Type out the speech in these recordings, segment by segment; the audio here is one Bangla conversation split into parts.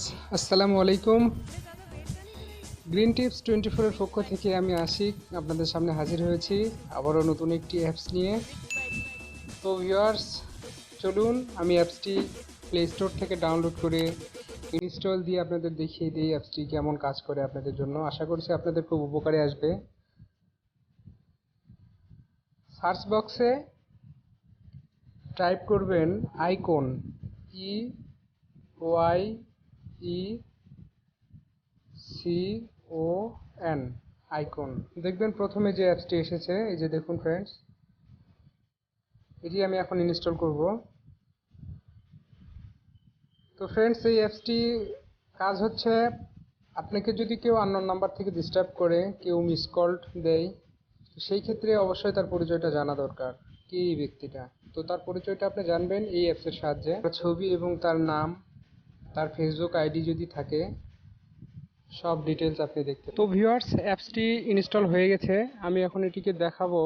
ভিউয়ার্স, আসসালামু আলাইকুম। গ্রিন টিপস 24 এর পক্ষ থেকে আমি আশিক আপনাদের সামনে হাজির হয়েছি আবারও নতুন একটি অ্যাপস নিয়ে। তো ভিউয়ার্স, চলুন আমি অ্যাপসটি প্লে স্টোর থেকে ডাউনলোড করে ইনস্টল দিয়ে আপনাদের দেখিয়ে দিই অ্যাপসটি কেমন কাজ করে আপনাদের জন্য। আশা করছি আপনাদের খুব উপকারে আসবে। সার্চ বক্সে টাইপ করবেন আইকন, ION, আইকন। দেখবেন প্রথমে যে অ্যাপসটি এসেছে, এই যে দেখুন ফ্রেন্ডস, এটি আমি এখন ইনস্টল করব। তো ফ্রেন্ডস, এই অ্যাপসটি কাজ হচ্ছে, আপনাকে যদি কেউ আননোন নাম্বার থেকে ডিস্টার্ব করে, কেউ মিস কল দেয়, তো সেই ক্ষেত্রে অবশ্যই তার পরিচয়টা জানা দরকার, কে এই ব্যক্তিটা। তো তার পরিচয়টা আপনি জানবেন এই অ্যাপসের সাহায্যে। ছবি এবং তার নাম, তার ফেসবুক আইডি যদি থাকে, সব ডিটেলস আপনি দেখতে। তো ভিউয়ার্স, অ্যাপসটি ইনস্টল হয়ে গেছে। আমি এখন এটিকে দেখাবো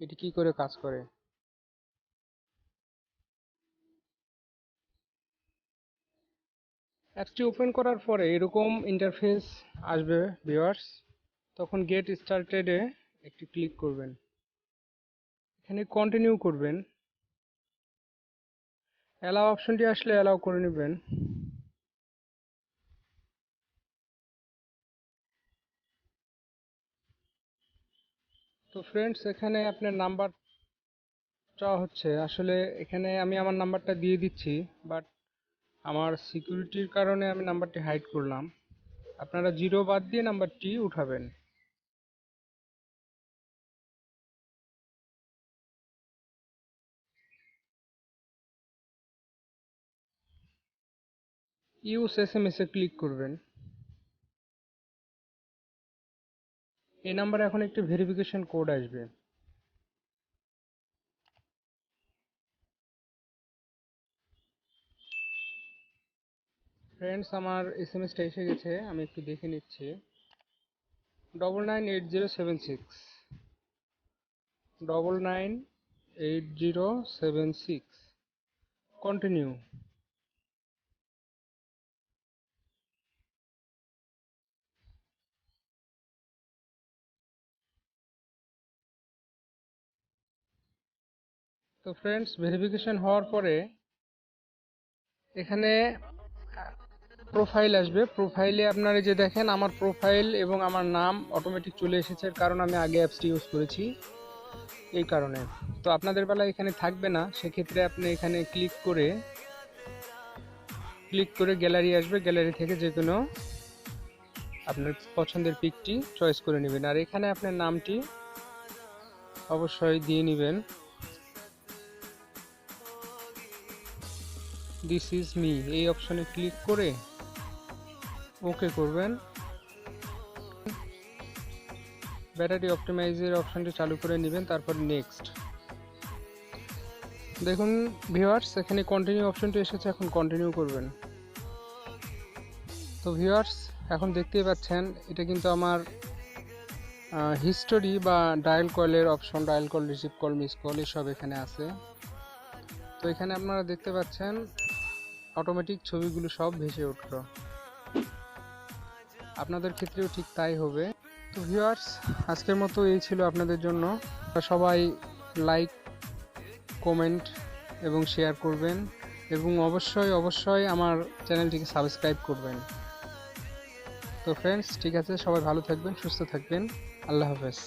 এটি কি করে কাজ করে। অ্যাপসটি ওপেন করার পরে এরকম ইন্টারফেস আসবে ভিউয়ার্স। তখন গেট স্টার্টেডে একটি ক্লিক করবেন, এখানে কন্টিনিউ করবেন। অ্যালাউ অপশনটি আসলে অ্যালাউ করে নেবেন। তো ফ্রেন্ডস, এখানে আপনার নাম্বার চাওয়া হচ্ছে। আসলে এখানে আমি আমার নাম্বারটা দিয়ে দিচ্ছি, বাট আমার সিকিউরিটির কারণে আমি নাম্বারটি হাইড করলাম। আপনারা 0 বাদ দিয়ে নাম্বারটি উঠাবেন। ইউজ SMS এ ক্লিক করবেন। এই নাম্বারে এখন একটি ভেরিফিকেশন কোড আসবে। ফ্রেন্ডস, আমার SMS টা এসে গেছে, আমি একটু দেখে নিচ্ছি। 998076, 998076, কন্টিনিউ। তো ফ্রেন্ডস, ভেরিফিকেশন হওয়ার পরে এখানে প্রোফাইল আসবে। প্রোফাইলে আপনারা যে দেখেন, আমার প্রোফাইল এবং আমার নাম অটোমেটিক চলে এসেছে, কারণ আমি আগে অ্যাপসটি ইউজ করেছি, এই কারণে। তো আপনাদের বেলা এখানে থাকবে না, সেক্ষেত্রে আপনি এখানে ক্লিক করে গ্যালারি আসবে, গ্যালারি থেকে যে কোনো আপনার পছন্দের পিকটি চয়েস করে নেবেন। আর এখানে আপনার নামটি অবশ্যই দিয়ে নেবেন, দিস ইজ মি। এই অপশনে ক্লিক করে ওকে করবেন। ব্যাটারি অপটিমাইজের অপশনটি চালু করে নেবেন, তারপর নেক্সট। দেখুন ভিউয়ার্স, এখানে কন্টিনিউ অপশনটি এসেছে, এখন কন্টিনিউ করবেন। তো ভিউয়ার্স, এখন দেখতেই পাচ্ছেন এটা কিন্তু আমার হিস্টোরি বা ডায়াল কলের option, dial call, receive call, miss call এসব এখানে আছে। তো এখানে আপনারা দেখতে পাচ্ছেন অটোমেটিক ছবিগুলো সব ভেসে উঠলো। আপনাদের ক্ষেত্রেও ঠিক তাই হবে। তো ভিউয়ার্স, আজকের মতো এই ছিল আপনাদের জন্য। সবাই লাইক, কমেন্ট এবং শেয়ার করবেন, এবং অবশ্যই আমার চ্যানেলটিকে সাবস্ক্রাইব করবেন। তো ফ্রেন্ডস, ঠিক আছে, সবাই ভালো থাকবেন, সুস্থ থাকবেন। আল্লাহ হাফেজ।